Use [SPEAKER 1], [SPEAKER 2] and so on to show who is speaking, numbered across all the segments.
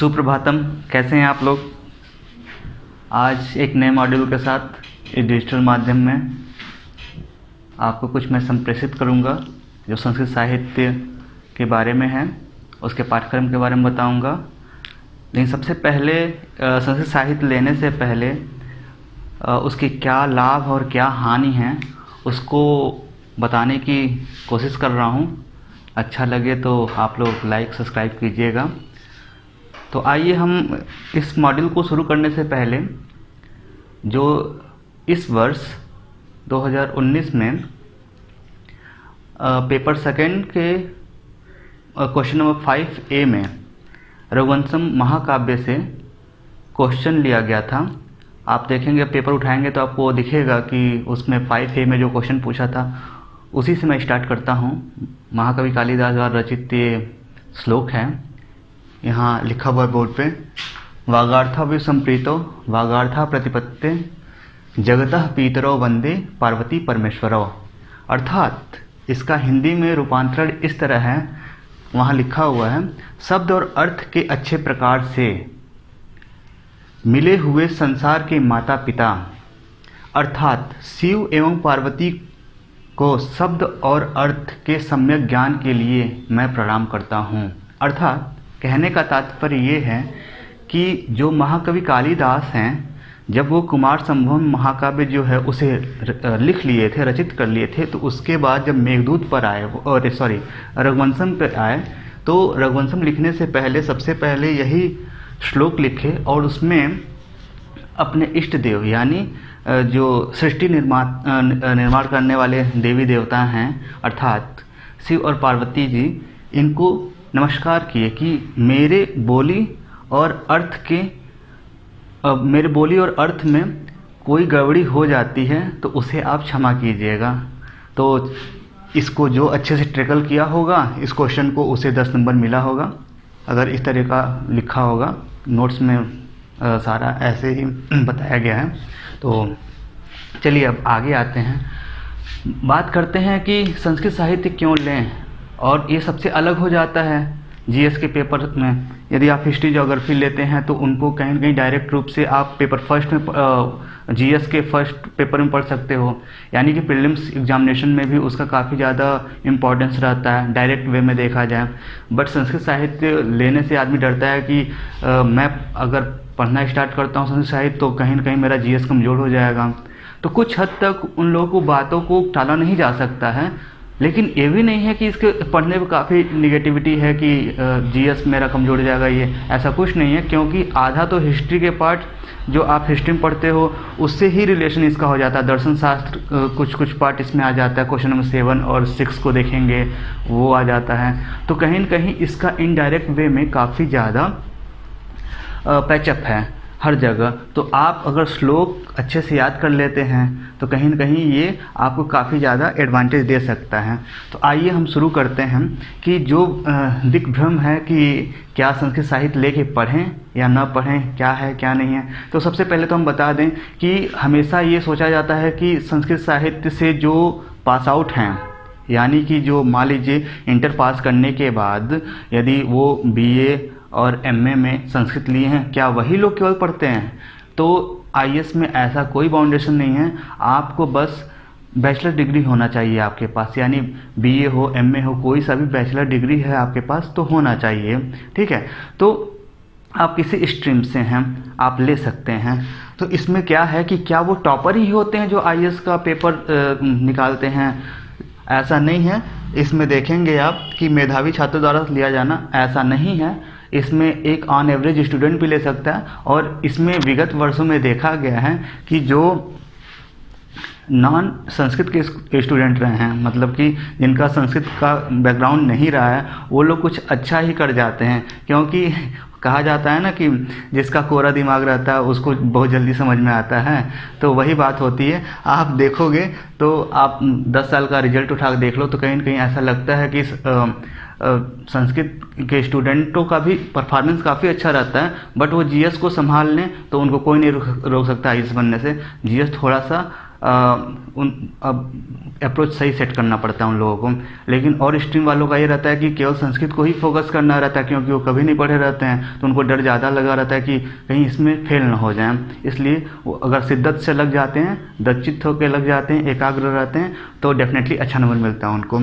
[SPEAKER 1] सुप्रभातम। कैसे हैं आप लोग। आज एक नए मॉड्यूल के साथ इस डिजिटल माध्यम में आपको कुछ मैं संप्रेषित करूंगा जो संस्कृत साहित्य के बारे में है, उसके पाठ्यक्रम के बारे में बताऊंगा। लेकिन सबसे पहले संस्कृत साहित्य लेने से पहले उसके क्या लाभ और क्या हानि हैं उसको बताने की कोशिश कर रहा हूं। अच्छा लगे तो आप लोग लाइक सब्सक्राइब कीजिएगा। तो आइए हम इस मॉड्यूल को शुरू करने से पहले जो इस वर्ष 2019 में पेपर सेकंड के क्वेश्चन नंबर 5A में रघुवंशम महाकाव्य से क्वेश्चन लिया गया था। आप देखेंगे, पेपर उठाएंगे तो आपको दिखेगा कि उसमें 5A में जो क्वेश्चन पूछा था उसी से मैं स्टार्ट करता हूँ। महाकवि कालिदास द्वारा रचित ये श्लोक है, यहाँ लिखा हुआ है बोर्ड पे। वागार्था विसंप्रीतो वागार्था प्रतिपत्ते जगतः पीतरो वंदे पार्वती परमेश्वरो। अर्थात इसका हिंदी में रूपांतरण इस तरह है, वहाँ लिखा हुआ है, शब्द और अर्थ के अच्छे प्रकार से मिले हुए संसार के माता पिता अर्थात शिव एवं पार्वती को शब्द और अर्थ के सम्यक ज्ञान के लिए मैं प्रणाम करता हूँ। अर्थात कहने का तात्पर्य ये है कि जो महाकवि कालिदास हैं, जब वो कुमार संभवम महाकाव्य जो है उसे लिख लिए थे, रचित कर लिए थे, तो उसके बाद जब मेघदूत पर आए और रघुवंशम पर आए, तो रघुवंशम लिखने से पहले सबसे पहले यही श्लोक लिखे और उसमें अपने इष्ट देव यानी जो सृष्टि निर्माण करने वाले देवी देवता हैं अर्थात शिव और पार्वती जी, इनको नमस्कार किए कि मेरे बोली और अर्थ में कोई गड़बड़ी हो जाती है तो उसे आप क्षमा कीजिएगा। तो इसको जो अच्छे से ट्रैकल किया होगा इस क्वेश्चन को उसे 10 नंबर मिला होगा, अगर इस तरह का लिखा होगा। नोट्स में सारा ऐसे ही बताया गया है। तो चलिए अब आगे आते हैं, बात करते हैं कि संस्कृत साहित्य क्यों लें। और ये सबसे अलग हो जाता है जीएस के पेपर में। यदि आप हिस्ट्री ज्योग्राफी लेते हैं तो उनको कहीं न कहीं डायरेक्ट रूप से आप पेपर फर्स्ट में जीएस के फर्स्ट पेपर में पढ़ सकते हो, यानी कि प्रीलिम्स एग्जामिनेशन में भी उसका काफ़ी ज़्यादा इम्पोर्टेंस रहता है डायरेक्ट वे में देखा जाए। बट संस्कृत साहित्य लेने से आदमी डरता है कि मैं अगर पढ़ना स्टार्ट करता हूँ संस्कृत साहित्य तो कहीं न कहीं मेरा जीएस कमज़ोर हो जाएगा। तो कुछ हद तक उन लोगों को बातों को टाला नहीं जा सकता है, लेकिन ये भी नहीं है कि इसके पढ़ने पर काफ़ी निगेटिविटी है कि जीएस मेरा कमज़ोर हो जाएगा। ये ऐसा कुछ नहीं है, क्योंकि आधा तो हिस्ट्री के पार्ट जो आप हिस्ट्री में पढ़ते हो उससे ही रिलेशन इसका हो जाता है। दर्शन शास्त्र कुछ पार्ट इसमें आ जाता है, क्वेश्चन नंबर 7 और 6 को देखेंगे वो आ जाता है। तो कहीं न कहीं इसका इनडायरेक्ट वे में काफ़ी ज़्यादा पैचअप है हर जगह। तो आप अगर श्लोक अच्छे से याद कर लेते हैं तो कहीं न कहीं ये आपको काफ़ी ज़्यादा एडवांटेज दे सकता है। तो आइए हम शुरू करते हैं कि जो दिग्भ्रम है कि क्या संस्कृत साहित्य लेके पढ़ें या ना पढ़ें, क्या है क्या नहीं है। तो सबसे पहले तो हम बता दें कि हमेशा ये सोचा जाता है कि संस्कृत साहित्य से जो पास आउट हैं, यानी कि जो मान लीजिए इंटर पास करने के बाद यदि वो BA और MA में संस्कृत लिए हैं, क्या वही लोग केवल पढ़ते हैं? तो IAS में ऐसा कोई बाउंडेशन नहीं है। आपको बस बैचलर डिग्री होना चाहिए आपके पास, यानी BA हो MA हो, कोई सा भी बैचलर डिग्री है आपके पास तो होना चाहिए, ठीक है। तो आप किसी स्ट्रीम से हैं आप ले सकते हैं। तो इसमें क्या है कि क्या वो टॉपर ही होते हैं जो IAS का पेपर निकालते हैं? ऐसा नहीं है। इसमें देखेंगे आप कि मेधावी छात्रों द्वारा लिया जाना ऐसा नहीं है। इसमें एक ऑन एवरेज स्टूडेंट भी ले सकता है। और इसमें विगत वर्षों में देखा गया है कि जो नॉन संस्कृत के स्टूडेंट रहे हैं, मतलब कि जिनका संस्कृत का बैकग्राउंड नहीं रहा है, वो लोग कुछ अच्छा ही कर जाते हैं। क्योंकि कहा जाता है ना कि जिसका कोरा दिमाग रहता है उसको बहुत जल्दी समझ में आता है। तो वही बात होती है। आप देखोगे तो आप 10 साल का रिजल्ट उठा के देख लो तो कहीं न कहीं ऐसा लगता है कि संस्कृत के स्टूडेंटों का भी परफॉर्मेंस काफ़ी अच्छा रहता है। बट वो जीएस को संभाल लें तो उनको कोई नहीं रोक सकता IAS बनने से। जीएस थोड़ा सा अब अप्रोच सही सेट करना पड़ता है उन लोगों को। लेकिन और स्ट्रीम वालों का ये रहता है कि केवल संस्कृत को ही फोकस करना रहता है, क्योंकि वो कभी नहीं पढ़े रहते हैं, तो उनको डर ज़्यादा लगा रहता है कि कहीं इसमें फेल ना हो जाएं। इसलिए वो अगर शिद्दत से लग जाते हैं, दचित होकर लग जाते हैं, एकाग्र रहते हैं, तो डेफिनेटली अच्छा नंबर मिलता है उनको।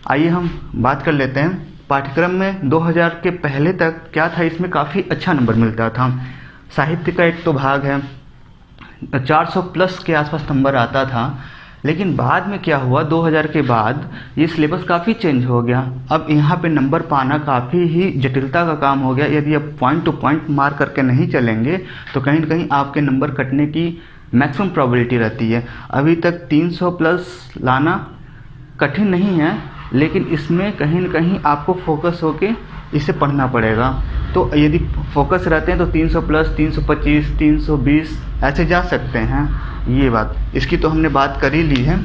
[SPEAKER 1] आइए हम बात कर लेते हैं पाठ्यक्रम में 2000 के पहले तक क्या था। इसमें काफ़ी अच्छा नंबर मिलता था। साहित्य का एक तो भाग है, 400 प्लस के आसपास नंबर आता था। लेकिन बाद में क्या हुआ, 2000 के बाद ये सिलेबस काफ़ी चेंज हो गया। अब यहाँ पे नंबर पाना काफ़ी ही जटिलता का काम हो गया। यदि आप पॉइंट टू पॉइंट मार्क करके नहीं चलेंगे तो कहीं ना कहीं आपके नंबर कटने की मैक्सिमम प्रोबेबिलिटी रहती है। अभी तक 300 प्लस लाना कठिन नहीं है, लेकिन इसमें कहीं न कहीं आपको फोकस होके इसे पढ़ना पड़ेगा। तो यदि फोकस रहते हैं तो 300 प्लस, 325, 320 ऐसे जा सकते हैं। ये बात, इसकी तो हमने बात कर ही ली है।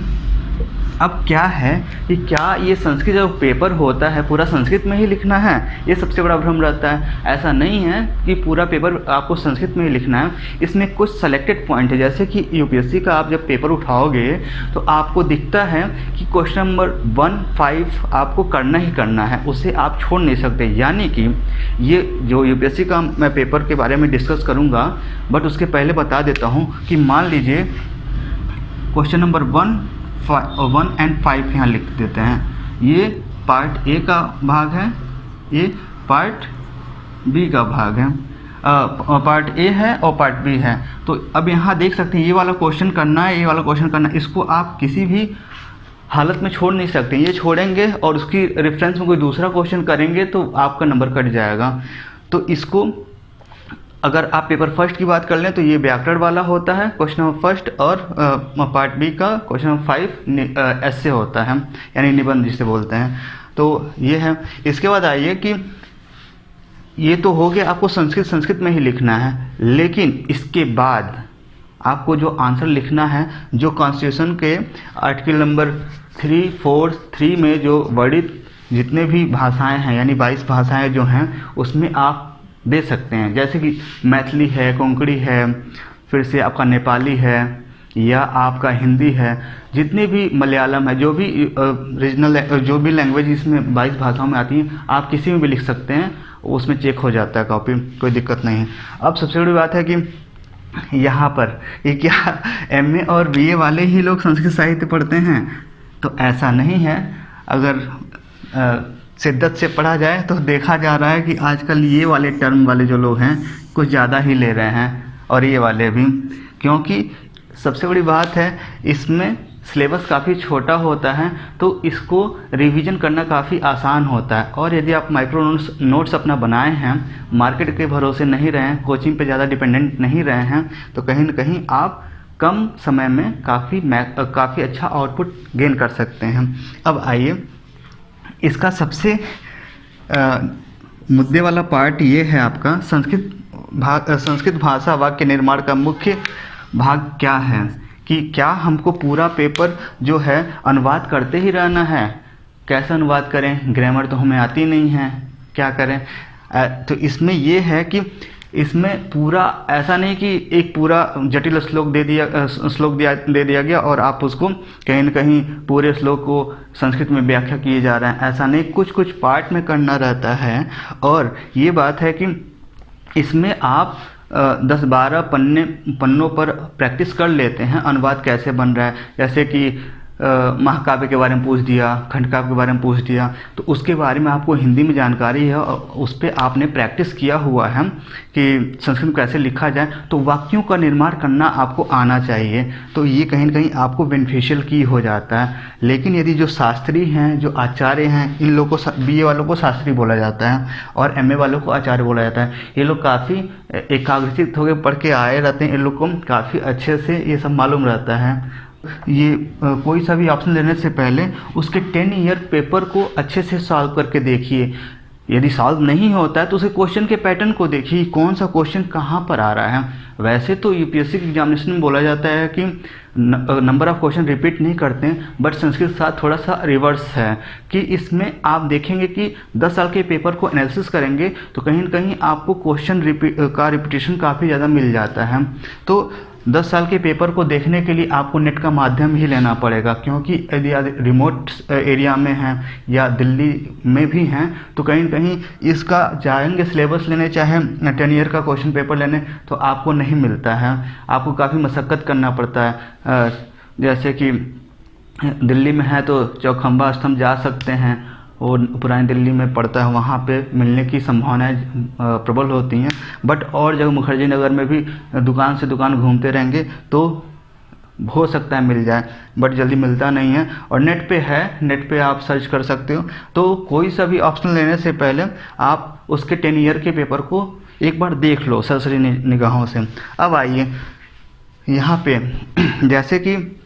[SPEAKER 1] अब क्या है कि क्या ये संस्कृत जो पेपर होता है पूरा संस्कृत में ही लिखना है, ये सबसे बड़ा भ्रम रहता है। ऐसा नहीं है कि पूरा पेपर आपको संस्कृत में ही लिखना है। इसमें कुछ सेलेक्टेड पॉइंट है, जैसे कि यूपीएससी का आप जब पेपर उठाओगे तो आपको दिखता है कि क्वेश्चन नंबर 1-5 आपको करना ही करना है, उसे आप छोड़ नहीं सकते। यानी कि ये जो यूपीएससी का मैं पेपर के बारे में डिस्कस करूँगा, बट उसके पहले बता देता हूँ कि मान लीजिए क्वेश्चन नंबर 1 एंड 5 यहाँ लिख देते हैं। ये पार्ट ए का भाग है, ये पार्ट बी का भाग है, पार्ट ए है और पार्ट बी है। तो अब यहाँ देख सकते हैं ये वाला क्वेश्चन करना है, ये वाला क्वेश्चन करना है। इसको आप किसी भी हालत में छोड़ नहीं सकते। ये छोड़ेंगे और उसकी रेफरेंस में कोई दूसरा क्वेश्चन करेंगे तो आपका नंबर कट जाएगा। तो इसको अगर आप पेपर फर्स्ट की बात कर लें तो ये व्याकरण वाला होता है क्वेश्चन नंबर फर्स्ट, और पार्ट बी का क्वेश्चन नंबर 5 ऐसे होता है, यानी निबंध जिसे बोलते हैं। तो ये है। इसके बाद आइए कि ये तो हो गया आपको संस्कृत में ही लिखना है, लेकिन इसके बाद आपको जो आंसर लिखना है, जो कॉन्स्टिट्यूशन के आर्टिकल नंबर 343 में जो वर्णित जितने भी भाषाएं हैं, यानी 22 भाषाएं जो हैं, उसमें आप दे सकते हैं। जैसे कि मैथिली है, कोंकणी है, फिर से आपका नेपाली है, या आपका हिंदी है, जितने भी मलयालम है, जो भी रीजनल जो भी लैंग्वेज इसमें 22 भाषाओं में आती हैं, आप किसी में भी लिख सकते हैं, उसमें चेक हो जाता है कॉपी, कोई दिक्कत नहीं है। अब सबसे बड़ी बात है कि यहाँ पर ये क्या एमए और बीए वाले ही लोग संस्कृत साहित्य पढ़ते हैं? तो ऐसा नहीं है। अगर शिद्दत से पढ़ा जाए तो देखा जा रहा है कि आजकल ये वाले टर्म वाले जो लोग हैं कुछ ज़्यादा ही ले रहे हैं, और ये वाले भी। क्योंकि सबसे बड़ी बात है इसमें सिलेबस काफ़ी छोटा होता है, तो इसको रिवीजन करना काफ़ी आसान होता है। और यदि आप माइक्रो नोट्स अपना बनाए हैं, मार्केट के भरोसे नहीं रहे हैं, कोचिंग पे ज़्यादा डिपेंडेंट नहीं रहे हैं, तो कहीं ना कहीं आप कम समय में काफ़ी अच्छा आउटपुट गेन कर सकते हैं। अब आइए, इसका सबसे मुद्दे वाला पार्ट ये है आपका संस्कृत भाषा वाक्य निर्माण का मुख्य भाग क्या है, कि क्या हमको पूरा पेपर जो है अनुवाद करते ही रहना है? कैसे अनुवाद करें? ग्रामर तो हमें आती नहीं है, क्या करें? तो इसमें ये है कि इसमें पूरा ऐसा नहीं कि एक पूरा जटिल श्लोक दे दिया गया और आप उसको कहीं न कहीं पूरे श्लोक को संस्कृत में व्याख्या किए जा रहे हैं। ऐसा नहीं, कुछ कुछ पार्ट में करना रहता है। और ये बात है कि इसमें आप 10-12 पन्नों पर प्रैक्टिस कर लेते हैं अनुवाद कैसे बन रहा है। जैसे कि महाकाव्य के बारे में पूछ दिया, खंडकाव्य के बारे में पूछ दिया, तो उसके बारे में आपको हिंदी में जानकारी है और उस पर आपने प्रैक्टिस किया हुआ है कि संस्कृत में कैसे लिखा जाए, तो वाक्यों का निर्माण करना आपको आना चाहिए। तो ये कहीं ना कहीं आपको बेनिफिशियल की हो जाता है। लेकिन यदि जो शास्त्री हैं, जो आचार्य हैं, इन लोगों को बीए वालों को शास्त्री बोला जाता है और एमए वालों को आचार्य बोला जाता है। ये लोग काफ़ी एकाग्रचित होकर पढ़ के आए रहते हैं, इन लोग को काफ़ी अच्छे से ये सब मालूम रहता है। ये कोई सा भी ऑप्शन लेने से पहले उसके 10 ईयर पेपर को अच्छे से सॉल्व करके देखिए। यदि सॉल्व नहीं होता है तो उसे क्वेश्चन के पैटर्न को देखिए, कौन सा क्वेश्चन कहाँ पर आ रहा है। वैसे तो यूपीएससी के एग्जामिनेशन में बोला जाता है कि नंबर ऑफ क्वेश्चन रिपीट नहीं करते हैं, बट संस्कृत के साथ थोड़ा सा रिवर्स है कि इसमें आप देखेंगे कि 10 साल के पेपर को एनालिसिस करेंगे तो कहीं ना कहीं आपको क्वेश्चन का रिपीटेशन काफ़ी ज़्यादा मिल जाता है। तो 10 साल के पेपर को देखने के लिए आपको नेट का माध्यम ही लेना पड़ेगा, क्योंकि यदि आप रिमोट एरिया में हैं या दिल्ली में भी हैं तो कहीं न कहीं इसका जाएंगे सिलेबस लेने, चाहे 10 ईयर का क्वेश्चन पेपर लेने, तो आपको नहीं मिलता है, आपको काफ़ी मशक्क़त करना पड़ता है। जैसे कि दिल्ली में है तो चौखंबा स्तंभ जा सकते हैं, और पुरानी दिल्ली में पड़ता है, वहाँ पे मिलने की संभावनाएं प्रबल होती हैं। बट और जगह मुखर्जी नगर में भी दुकान से दुकान घूमते रहेंगे तो हो सकता है मिल जाए, बट जल्दी मिलता नहीं है। और नेट पे है, नेट पे आप सर्च कर सकते हो। तो कोई सा भी ऑप्शन लेने से पहले आप उसके 10 ईयर के पेपर को एक बार देख लो सरसरी निगाहों से। अब आइए यहाँ पे, जैसे कि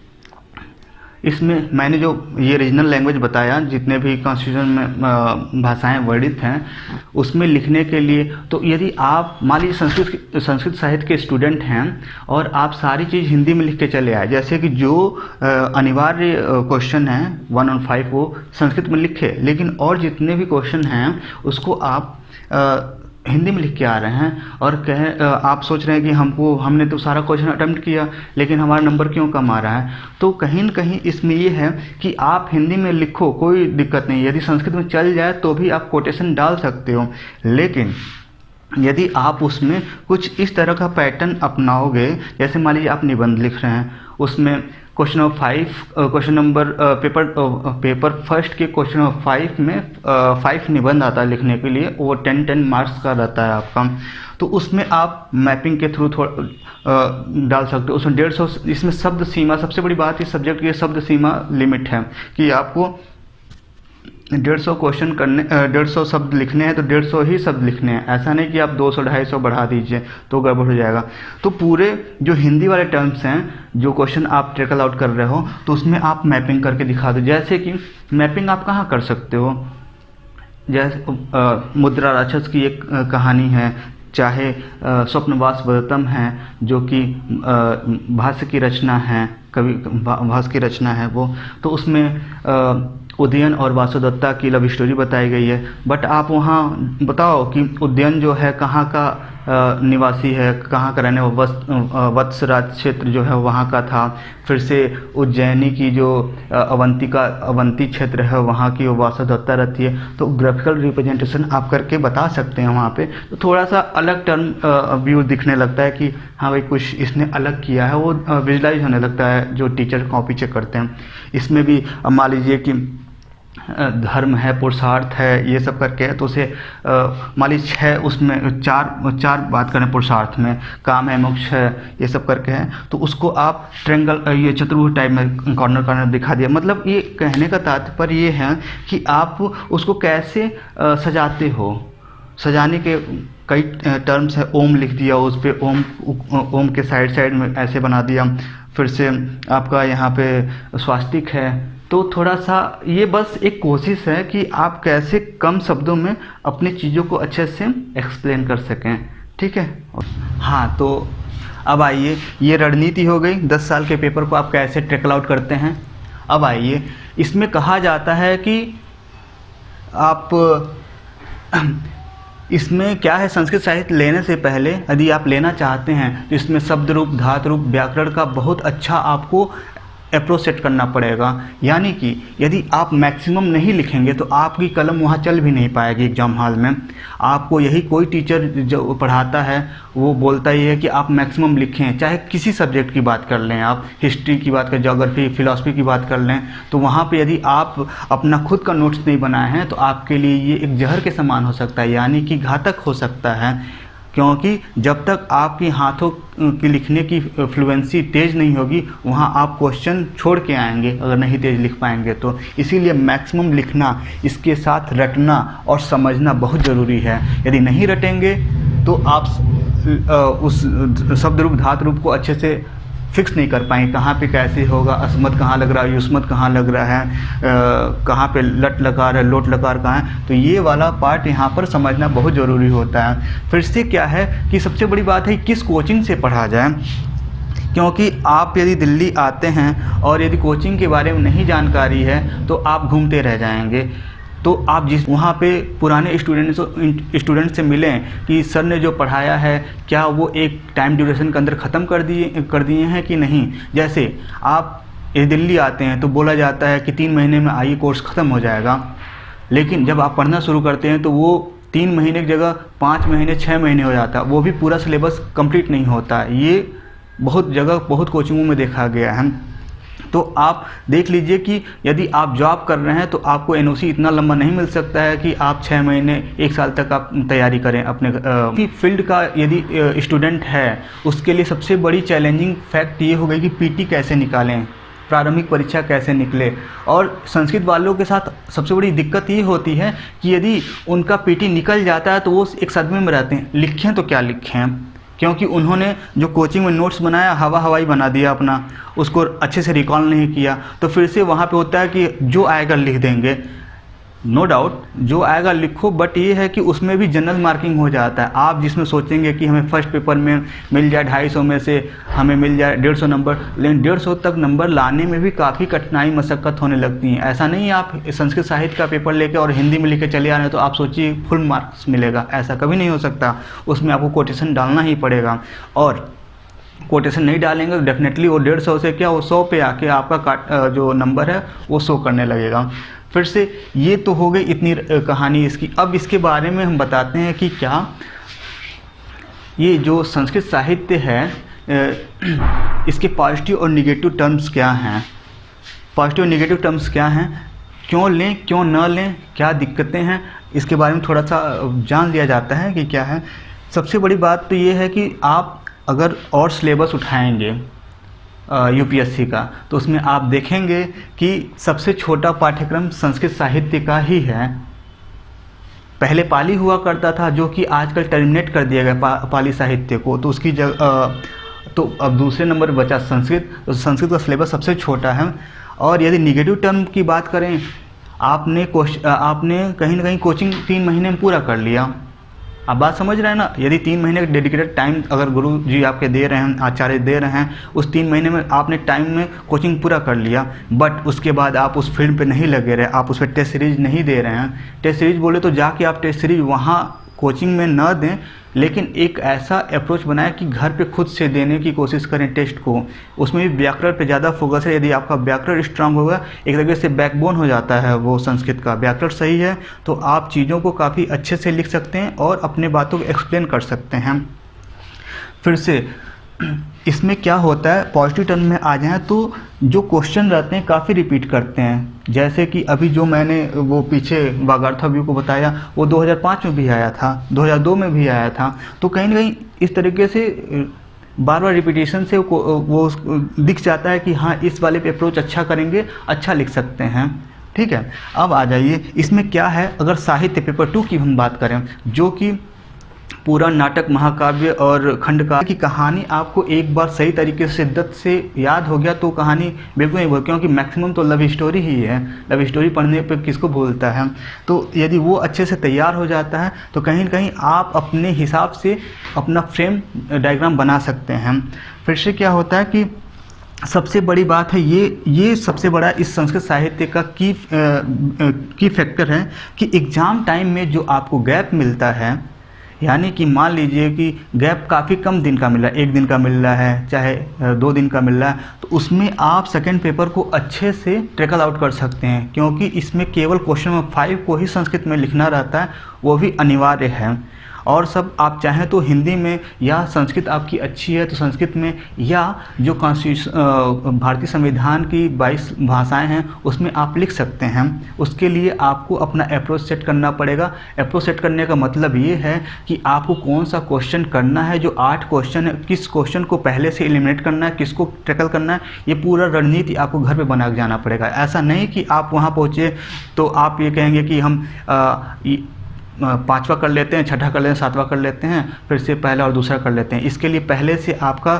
[SPEAKER 1] इसमें मैंने जो ये रीजनल लैंग्वेज बताया, जितने भी कॉन्स्टिट्यूशन में भाषाएं वर्णित हैं उसमें लिखने के लिए, तो यदि आप मान लीजिए संस्कृत साहित्य के स्टूडेंट हैं और आप सारी चीज़ हिंदी में लिख के चले आए, जैसे कि जो अनिवार्य क्वेश्चन हैं 1 और 5 वो संस्कृत में लिखे, लेकिन और जितने भी क्वेश्चन हैं उसको आप हिंदी में लिख के आ रहे हैं और आप सोच रहे हैं कि हमने तो सारा क्वेश्चन अटेम्प्ट किया लेकिन हमारा नंबर क्यों कम आ रहा है। तो कहीं न कहीं इसमें ये है कि आप हिंदी में लिखो, कोई दिक्कत नहीं, यदि संस्कृत में चल जाए तो भी आप कोटेशन डाल सकते हो, लेकिन यदि आप उसमें कुछ इस तरह का पैटर्न अपनाओगे, जैसे मान लीजिए आप निबंध लिख रहे हैं, उसमें क्वेश्चन नंबर पेपर फर्स्ट के क्वेश्चन नंबर 5 में 5 निबंध आता है लिखने के लिए, वो 10 मार्क्स का रहता है आपका। तो उसमें आप मैपिंग के थ्रू थोड़ा डाल सकते हो। उसमें 150, इसमें शब्द सीमा, सबसे बड़ी बात इस सब्जेक्ट की शब्द सीमा लिमिट है कि आपको 150 क्वेश्चन करने 150 शब्द लिखने हैं तो 150 ही शब्द लिखने हैं, ऐसा नहीं कि आप 200-250 बढ़ा दीजिए तो गड़बड़ हो जाएगा। तो पूरे जो हिंदी वाले टर्म्स हैं, जो क्वेश्चन आप ट्रेकल आउट कर रहे हो, तो उसमें आप मैपिंग करके दिखा दो। जैसे कि मैपिंग आप कहाँ कर सकते हो, जैसे मुद्रा राक्षस की एक कहानी है, चाहे स्वप्नवास वदतम है जो कि भाष्य की रचना है, कवि भाष्य की रचना है वो, तो उसमें उदयन और वासुदत्ता की लव स्टोरी बताई गई है। बट आप वहाँ बताओ कि उदयन जो है कहाँ का निवासी है, कहाँ का रहने, वत्सराज क्षेत्र जो है वहाँ का था। फिर से उज्जैनी की जो अवंती क्षेत्र है वहाँ की वो वासुदत्ता रहती है। तो ग्राफिकल रिप्रेजेंटेशन आप करके बता सकते हैं वहाँ पे, तो थोड़ा सा अलग टर्म व्यू दिखने लगता है कि हाँ भाई कुछ इसने अलग किया है, वो विजुलाइज होने लगता है जो टीचर कॉपी चेक करते हैं। इसमें भी मान लीजिए कि धर्म है, पुरुषार्थ है, ये सब करके है, तो उसे मान लीजिए 6 उसमें चार बात करें पुरुषार्थ में, काम है, मोक्ष है, ये सब करके है, तो उसको आप ट्रेंगल ये चतुर्भुज टाइप में कॉर्नर दिखा दिया। मतलब ये कहने का तात्पर्य ये है कि आप उसको कैसे सजाते हो। सजाने के कई टर्म्स है, ओम लिख दिया, उस पर ओम के साइड में ऐसे बना दिया। फिर से आपका यहाँ पे स्वास्तिक है। तो थोड़ा सा ये बस एक कोशिश है कि आप कैसे कम शब्दों में अपनी चीज़ों को अच्छे से एक्सप्लेन कर सकें, ठीक है। हाँ, तो अब आइए, ये रणनीति हो गई 10 साल के पेपर को आप कैसे ट्रैकल आउट करते हैं। अब आइए, इसमें कहा जाता है कि आप इसमें क्या है, संस्कृत साहित्य लेने से पहले यदि आप लेना चाहते हैं तो इसमें शब्द रूप, धातु रूप, व्याकरण का बहुत अच्छा आपको अप्रोच सेट करना पड़ेगा। यानी कि यदि आप मैक्सिमम नहीं लिखेंगे तो आपकी कलम वहाँ चल भी नहीं पाएगी एग्जाम हॉल में। आपको यही कोई टीचर जो पढ़ाता है वो बोलता ही है कि आप मैक्सिमम लिखें, चाहे किसी सब्जेक्ट की बात कर लें, आप हिस्ट्री की बात करें, ज्योग्राफी, फिलॉसफी की बात कर लें, तो वहाँ पे यदि आप अपना खुद का नोट्स नहीं बनाए हैं तो आपके लिए ये एक जहर के समान हो सकता है, यानी कि घातक हो सकता है। क्योंकि जब तक आपके हाथों की लिखने की फ्लुएंसी तेज़ नहीं होगी, वहाँ आप क्वेश्चन छोड़ के आएंगे अगर नहीं तेज़ लिख पाएंगे तो। इसीलिए मैक्सिमम लिखना, इसके साथ रटना और समझना बहुत ज़रूरी है। यदि नहीं रटेंगे तो आप उस शब्द रूप, धातु रूप को अच्छे से फिक्स नहीं कर पाएंगे, कहाँ पे कैसे होगा, अस्मत कहाँ लग रहा है, युष्मत कहाँ लग रहा है, कहाँ पे लट लकार है, लोट लकार कहाँ है। तो ये वाला पार्ट यहाँ पर समझना बहुत ज़रूरी होता है। फिर से क्या है कि सबसे बड़ी बात है किस कोचिंग से पढ़ा जाए, क्योंकि आप यदि दिल्ली आते हैं और यदि कोचिंग के बारे में नहीं जानकारी है तो आप घूमते रह जाएंगे। तो आप जिस वहाँ पे पुराने स्टूडेंट से मिलें कि सर ने जो पढ़ाया है क्या वो एक टाइम ड्यूरेशन के अंदर ख़त्म कर दिए हैं कि नहीं। जैसे आप दिल्ली आते हैं तो बोला जाता है कि 3 महीने में आइए कोर्स ख़त्म हो जाएगा, लेकिन जब आप पढ़ना शुरू करते हैं तो वो 3 महीने की जगह 5 महीने 6 महीने हो जाता है, वो भी पूरा सिलेबस कंप्लीट नहीं होता। ये बहुत जगह बहुत कोचिंगों में देखा गया है। तो आप देख लीजिए कि यदि आप जॉब कर रहे हैं तो आपको एनओसी इतना लंबा नहीं मिल सकता है कि आप 6 महीने 1 साल तक आप तैयारी करें अपने फील्ड का। यदि स्टूडेंट है उसके लिए सबसे बड़ी चैलेंजिंग फैक्ट ये हो गई कि पीटी कैसे निकालें, प्रारंभिक परीक्षा कैसे निकले। और संस्कृत वालों के साथ सबसे बड़ी दिक्कत ये होती है कि यदि उनका पीटी निकल जाता है तो वो एक सदमे में रहते हैं, लिखें तो क्या लिखें, क्योंकि उन्होंने जो कोचिंग में नोट्स बनाया हवाई बना दिया अपना, उसको अच्छे से रिकॉल नहीं किया। तो फिर से वहाँ पे होता है कि जो आएगा लिख देंगे। नो डाउट जो आएगा लिखो, बट ये है कि उसमें भी जनरल मार्किंग हो जाता है। आप जिसमें सोचेंगे कि हमें फर्स्ट पेपर में मिल जाए 250 में से हमें मिल जाए 150 नंबर, लेकिन 150 तक नंबर लाने में भी काफ़ी कठिनाई मशक्क़त होने लगती है। ऐसा नहीं आप संस्कृत साहित्य का पेपर लेके और हिंदी में लेके चले आ रहे हैं तो आप सोचिए फुल मार्क्स मिलेगा, ऐसा कभी नहीं हो सकता। उसमें आपको कोटेशन डालना ही पड़ेगा, और कोटेशन नहीं डालेंगे तो डेफिनेटली वो 150 से क्या वो 100 पे आके आपका जो नंबर है वो शो करने लगेगा। फिर से ये तो हो गई इतनी कहानी इसकी। अब इसके बारे में हम बताते हैं कि क्या ये जो संस्कृत साहित्य है इसके पॉजिटिव और निगेटिव टर्म्स क्या हैं, पॉजिटिव और निगेटिव टर्म्स क्या हैं, क्यों लें क्यों न लें, क्या दिक्कतें हैं, इसके बारे में थोड़ा सा जान लिया जाता है कि क्या है। सबसे बड़ी बात तो ये है कि आप अगर और सिलेबस उठाएंगे यूपीएससी का तो उसमें आप देखेंगे कि सबसे छोटा पाठ्यक्रम संस्कृत साहित्य का ही है। पहले पाली हुआ करता था जो कि आजकल टर्मिनेट कर दिया गया पाली साहित्य को, तो उसकी जगह तो अब दूसरे नंबर बचा संस्कृत, तो संस्कृत का सिलेबस सबसे छोटा है। और यदि निगेटिव टर्म की बात करें, आपने कहीं ना कहीं कोचिंग 3 महीने में पूरा कर लिया। आप बात समझ रहे हैं ना। यदि 3 महीने का डेडिकेटेड टाइम अगर गुरु जी आपके दे रहे हैं, आचार्य दे रहे हैं, उस 3 महीने में आपने टाइम में कोचिंग पूरा कर लिया, बट उसके बाद आप उस फील्ड पे नहीं लगे रहे, आप उस पर टेस्ट सीरीज नहीं दे रहे हैं। टेस्ट सीरीज बोले तो जाके आप टेस्ट सीरीज वहाँ कोचिंग में न दें, लेकिन एक ऐसा अप्रोच बनाएं कि घर पे खुद से देने की कोशिश करें टेस्ट को। उसमें भी व्याकरण पे ज़्यादा फोकस है। यदि आपका व्याकरण स्ट्रांग होगा, एक तरीके से बैकबोन हो जाता है वो संस्कृत का, व्याकरण सही है तो आप चीज़ों को काफ़ी अच्छे से लिख सकते हैं और अपने बातों को एक्सप्लेन कर सकते हैं। फिर से इसमें क्या होता है, पॉजिटिव टर्म में आ जाएँ तो जो क्वेश्चन रहते हैं काफ़ी रिपीट करते हैं। जैसे कि अभी जो मैंने वो पीछे वागार्था व्यू को बताया वो 2005 में भी आया था, 2002 में भी आया था। तो कहीं ना कहीं इस तरीके से बार बार रिपीटेशन से वो दिख जाता है कि हाँ इस वाले पे अप्रोच अच्छा करेंगे, अच्छा लिख सकते हैं। ठीक है, अब आ जाइए इसमें क्या है। अगर साहित्य पेपर 2 की हम बात करें, जो कि पूरा नाटक, महाकाव्य और खंडकाव्य की कहानी आपको एक बार सही तरीके से शिद्दत से याद हो गया तो कहानी बिल्कुल नहीं भूल, क्योंकि मैक्सिमम तो लव स्टोरी ही है। लव स्टोरी पढ़ने पे किसको भूलता है। तो यदि वो अच्छे से तैयार हो जाता है तो कहीं ना कहीं आप अपने हिसाब से अपना फ्रेम डायग्राम बना सकते हैं। फिर से क्या होता है कि सबसे बड़ी बात है ये सबसे बड़ा इस संस्कृत साहित्य का की फैक्टर है कि एग्ज़ाम टाइम में जो आपको गैप मिलता है, यानी कि मान लीजिए कि गैप काफ़ी कम दिन का मिल रहा है, 1 दिन का मिल रहा है, चाहे 2 दिन का मिल रहा है, तो उसमें आप सेकंड पेपर को अच्छे से ट्रैकल आउट कर सकते हैं, क्योंकि इसमें केवल क्वेश्चन नंबर 5 को ही संस्कृत में लिखना रहता है, वो भी अनिवार्य है। और सब आप चाहें तो हिंदी में, या संस्कृत आपकी अच्छी है तो संस्कृत में, या जो भारतीय संविधान की 22 भाषाएं हैं उसमें आप लिख सकते हैं। उसके लिए आपको अपना अप्रोच सेट करना पड़ेगा। अप्रोच सेट करने का मतलब ये है कि आपको कौन सा क्वेश्चन करना है। जो 8 क्वेश्चन है, किस क्वेश्चन को पहले से एलिमिनेट करना है, किसको टैकल करना है, ये पूरा रणनीति आपको घर पर बना के जाना पड़ेगा। ऐसा नहीं कि आप वहाँ पहुँचे तो आप ये कहेंगे कि हम 5वां कर लेते हैं, 6ठा कर लेते हैं, 7वां कर लेते हैं, फिर से पहला और दूसरा कर लेते हैं। इसके लिए पहले से आपका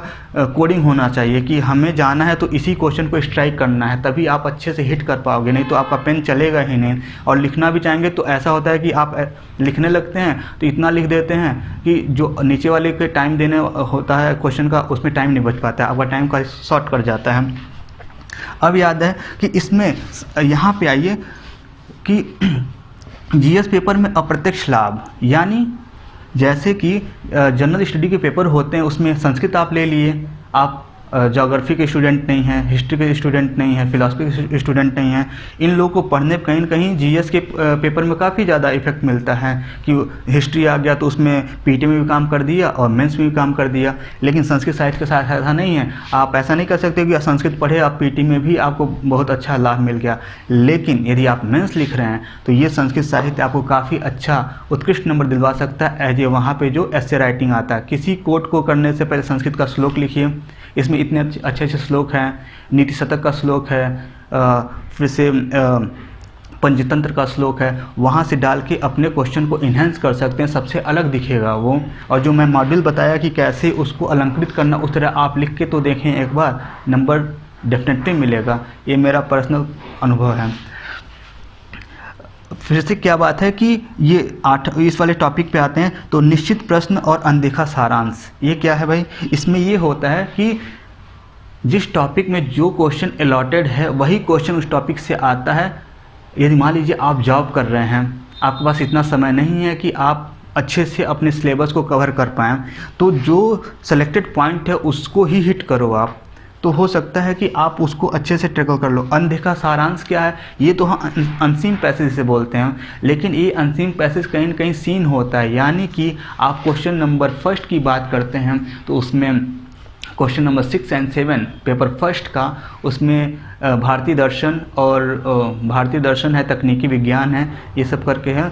[SPEAKER 1] कोडिंग होना चाहिए कि हमें जाना है तो इसी क्वेश्चन को स्ट्राइक करना है, तभी आप अच्छे से हिट कर पाओगे, नहीं तो आपका पेन चलेगा ही नहीं। और लिखना भी चाहेंगे तो ऐसा होता है कि आप लिखने लगते हैं तो इतना लिख देते हैं कि जो नीचे वाले के टाइम देने होता है क्वेश्चन का, उसमें टाइम नहीं बच पाता है, आपका टाइम का शॉर्ट कर जाता है। अब याद है कि इसमें यहाँ पे आइए कि जीएस पेपर में अप्रत्यक्ष लाभ, यानी जैसे कि जनरल स्टडी के पेपर होते हैं उसमें संस्कृत आप ले लिए, आप ज्योग्राफी के स्टूडेंट नहीं हैं, हिस्ट्री के स्टूडेंट नहीं हैं, फिलॉसफी के स्टूडेंट नहीं हैं, इन लोगों को पढ़ने कहीं न कहीं जीएस के पेपर में काफ़ी ज़्यादा इफेक्ट मिलता है कि हिस्ट्री आ गया तो उसमें पीटी में भी काम कर दिया और मेंस में भी काम कर दिया। लेकिन संस्कृत साहित्य के साथ ऐसा नहीं है, आप ऐसा नहीं कर सकते कि संस्कृत पढ़े आप पीटी में भी आपको बहुत अच्छा लाभ मिल गया। लेकिन यदि आप मेंस लिख रहे हैं तो ये संस्कृत साहित्य आपको काफ़ी अच्छा उत्कृष्ट नंबर दिलवा सकता है। एज ए वहाँ पर जो एस्से राइटिंग आता है, किसी कोट को करने से पहले संस्कृत का श्लोक लिखिए, इसमें इतने अच्छे अच्छे श्लोक हैं, नीति शतक का श्लोक है, फिर से पंचतंत्र का श्लोक है, वहाँ से डाल के अपने क्वेश्चन को इन्हेंस कर सकते हैं, सबसे अलग दिखेगा वो। और जो मैं मॉड्यूल बताया कि कैसे उसको अलंकृत करना, उस तरह आप लिख के तो देखें एक बार, नंबर डेफिनेटली मिलेगा, ये मेरा पर्सनल अनुभव है। फिर से क्या बात है कि ये इस वाले टॉपिक पे आते हैं तो निश्चित प्रश्न और अनदेखा सारांश, ये क्या है भाई? इसमें ये होता है कि जिस टॉपिक में जो क्वेश्चन अलॉटेड है वही क्वेश्चन उस टॉपिक से आता है। यदि मान लीजिए आप जॉब कर रहे हैं, आपके पास इतना समय नहीं है कि आप अच्छे से अपने सिलेबस को कवर कर पाएँ, तो जो सेलेक्टेड पॉइंट है उसको ही हिट करो आप, तो हो सकता है कि आप उसको अच्छे से टैकल कर लो। अनदेखा सारांश क्या है? ये तो हम अनसीन पैसेज से बोलते हैं, लेकिन ये अनसीन पैसेज कहीं न कहीं सीन होता है, यानी कि आप क्वेश्चन नंबर फर्स्ट की बात करते हैं तो उसमें क्वेश्चन नंबर 6 और 7 पेपर फर्स्ट का, उसमें भारतीय दर्शन और भारतीय दर्शन है, तकनीकी विज्ञान है, ये सब करके है,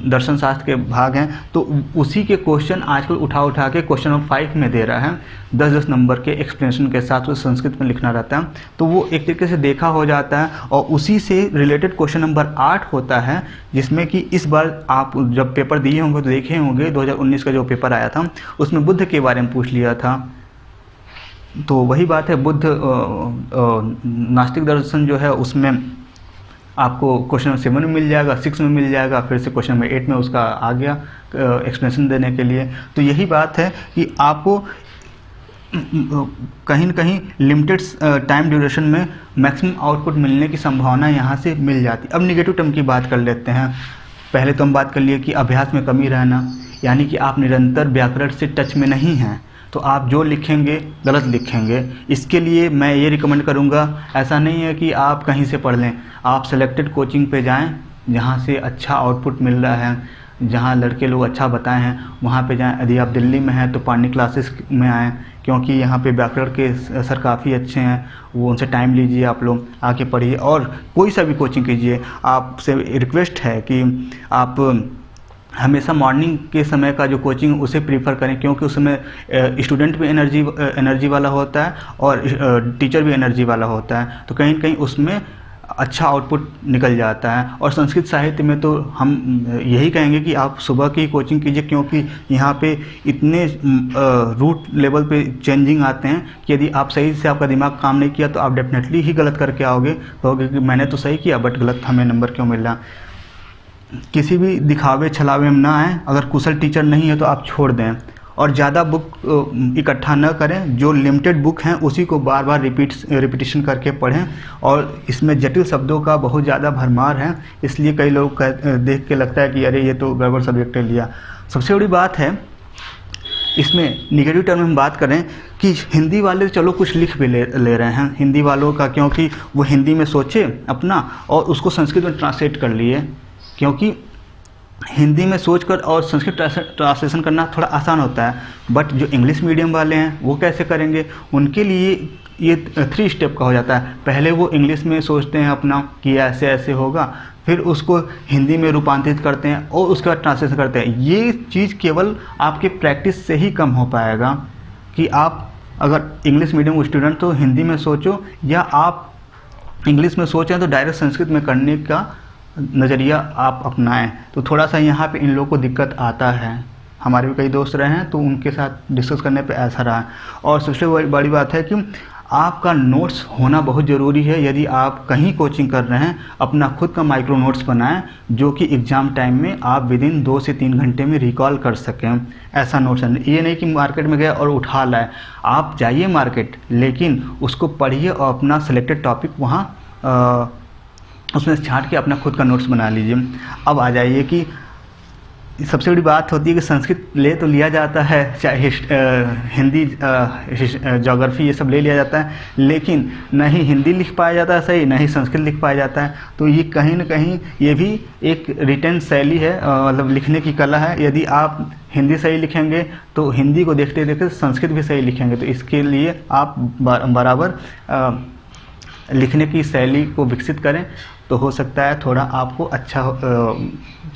[SPEAKER 1] दर्शन शास्त्र के भाग हैं, तो उसी के क्वेश्चन आजकल उठा के क्वेश्चन नंबर 5 में दे रहा है, 10-10 नंबर के एक्सप्लेनेशन के साथ, उस संस्कृत में लिखना रहता है, तो वो एक तरीके से देखा हो जाता है। और उसी से रिलेटेड क्वेश्चन नंबर 8 होता है, जिसमें कि इस बार आप जब पेपर दिए होंगे तो देखे होंगे 2019 का जो पेपर आया था उसमें बुद्ध के बारे में पूछ लिया था। तो वही बात है, बुद्ध नास्तिक दर्शन जो है उसमें आपको क्वेश्चन नंबर 7 में मिल जाएगा, 6 में मिल जाएगा, फिर से क्वेश्चन नंबर 8 में उसका आ गया एक्सप्लेनेशन देने के लिए। तो यही बात है कि आपको कहीं न कहीं लिमिटेड टाइम ड्यूरेशन में मैक्सिमम आउटपुट मिलने की संभावना यहाँ से मिल जाती। अब निगेटिव टर्म की बात कर लेते हैं। पहले तो हम बात कर लिए कि अभ्यास में कमी रहना, यानी कि आप निरंतर व्याकरण से टच में नहीं हैं, तो आप जो लिखेंगे गलत लिखेंगे। इसके लिए मैं ये रिकमेंड करूँगा, ऐसा नहीं है कि आप कहीं से पढ़ लें, आप सेलेक्टेड कोचिंग पे जाएं जहाँ से अच्छा आउटपुट मिल रहा है, जहाँ लड़के लोग अच्छा बताए हैं वहाँ पे जाएं। यदि आप दिल्ली में हैं तो पानी क्लासेस में आएँ, क्योंकि यहाँ पे व्याकरण के सर काफ़ी अच्छे हैं, वो उनसे टाइम लीजिए, आप लोग आके पढ़िए और कोई सा भी कोचिंग कीजिए। आपसे रिक्वेस्ट है कि आप हमेशा मॉर्निंग के समय का जो कोचिंग उसे प्रीफर करें, क्योंकि उसमें स्टूडेंट भी एनर्जी वाला होता है और टीचर भी एनर्जी वाला होता है, तो कहीं न कहीं उसमें अच्छा आउटपुट निकल जाता है। और संस्कृत साहित्य में तो हम यही कहेंगे कि आप सुबह की कोचिंग कीजिए, क्योंकि यहाँ पे इतने रूट लेवल पे चेंजिंग आते हैं कि यदि आप सही से आपका दिमाग काम नहीं किया तो आप डेफिनेटली ही गलत करके आओगे, कहोगे कि मैंने तो सही किया बट गलत हमें नंबर क्यों मिल रहा। किसी भी दिखावे छलावे में ना आए, अगर कुशल टीचर नहीं है तो आप छोड़ दें और ज़्यादा बुक इकट्ठा न करें, जो लिमिटेड बुक हैं उसी को बार बार रिपीटिशन करके पढ़ें। और इसमें जटिल शब्दों का बहुत ज़्यादा भरमार है, इसलिए कई लोग देख के लगता है कि अरे ये तो गड़बड़ सब्जेक्ट लिया। सबसे बड़ी बात है इसमें निगेटिव टर्म में हम बात करें कि हिंदी वाले चलो कुछ लिख भी ले रहे हैं हिंदी वालों का, क्योंकि वो हिंदी में सोचे अपना और उसको संस्कृत में ट्रांसलेट कर लिए, क्योंकि हिंदी में सोचकर और संस्कृत ट्रांसलेशन करना थोड़ा आसान होता है। बट जो इंग्लिश मीडियम वाले हैं वो कैसे करेंगे? उनके लिए ये 3 स्टेप का हो जाता है। पहले वो इंग्लिश में सोचते हैं अपना कि ऐसे ऐसे होगा, फिर उसको हिंदी में रूपांतरित करते हैं और उसके बाद ट्रांसलेशन करते हैं। ये चीज़ केवल आपके प्रैक्टिस से ही कम हो पाएगा कि आप अगर इंग्लिश मीडियम स्टूडेंट तो हिंदी में सोचो, या आप इंग्लिश में सोचें तो डायरेक्ट संस्कृत में करने का नज़रिया आप अपनाएं। तो थोड़ा सा यहाँ पे इन लोगों को दिक्कत आता है। हमारे भी कई दोस्त रहे हैं तो उनके साथ डिस्कस करने पे ऐसा रहा। और सबसे बड़ी बात है कि आपका नोट्स होना बहुत ज़रूरी है। यदि आप कहीं कोचिंग कर रहे हैं, अपना खुद का माइक्रो नोट्स बनाएं जो कि एग्ज़ाम टाइम में आप विदिन 2 से 3 घंटे में रिकॉल कर सकें। ऐसा नोट्स है, ये नहीं कि मार्केट में गए और उठा लाए। आप जाइए मार्केट, लेकिन उसको पढ़िए और अपना सेलेक्टेड टॉपिक वहाँ उसमें से छांट के अपना खुद का नोट्स बना लीजिए। अब आ जाइए कि सबसे बड़ी बात होती है कि संस्कृत ले तो लिया जाता है, चाहे हिंदी ज्योग्राफी ये सब ले लिया जाता है, लेकिन न ही हिंदी लिख पाया जाता है सही, न ही संस्कृत लिख पाया जाता है। तो ये कहीं ना कहीं ये भी एक रिटर्न शैली है, मतलब लिखने की कला है। यदि आप हिंदी सही लिखेंगे तो हिंदी को देखते देखते संस्कृत भी सही लिखेंगे। तो इसके लिए आप बराबर लिखने की शैली को विकसित करें, तो हो सकता है थोड़ा आपको अच्छा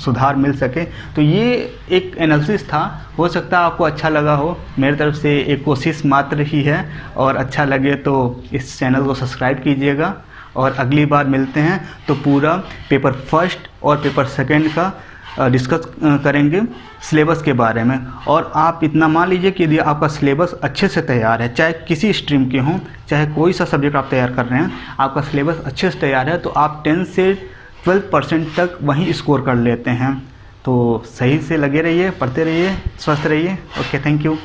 [SPEAKER 1] सुधार मिल सके। तो ये एक एनालिसिस था, हो सकता है आपको अच्छा लगा हो। मेरी तरफ से एक कोशिश मात्र ही है, और अच्छा लगे तो इस चैनल को सब्सक्राइब कीजिएगा। और अगली बार मिलते हैं तो पूरा पेपर फर्स्ट और पेपर सेकंड का डिस्कस करेंगे सिलेबस के बारे में। और आप इतना मान लीजिए कि यदि आपका सिलेबस अच्छे से तैयार है, चाहे किसी स्ट्रीम के हों, चाहे कोई सा सब्जेक्ट आप तैयार कर रहे हैं, आपका सिलेबस अच्छे से तैयार है तो आप 10 से 12% तक वहीं स्कोर कर लेते हैं। तो सही से लगे रहिए, पढ़ते रहिए, स्वस्थ रहिए। Okay, thank you.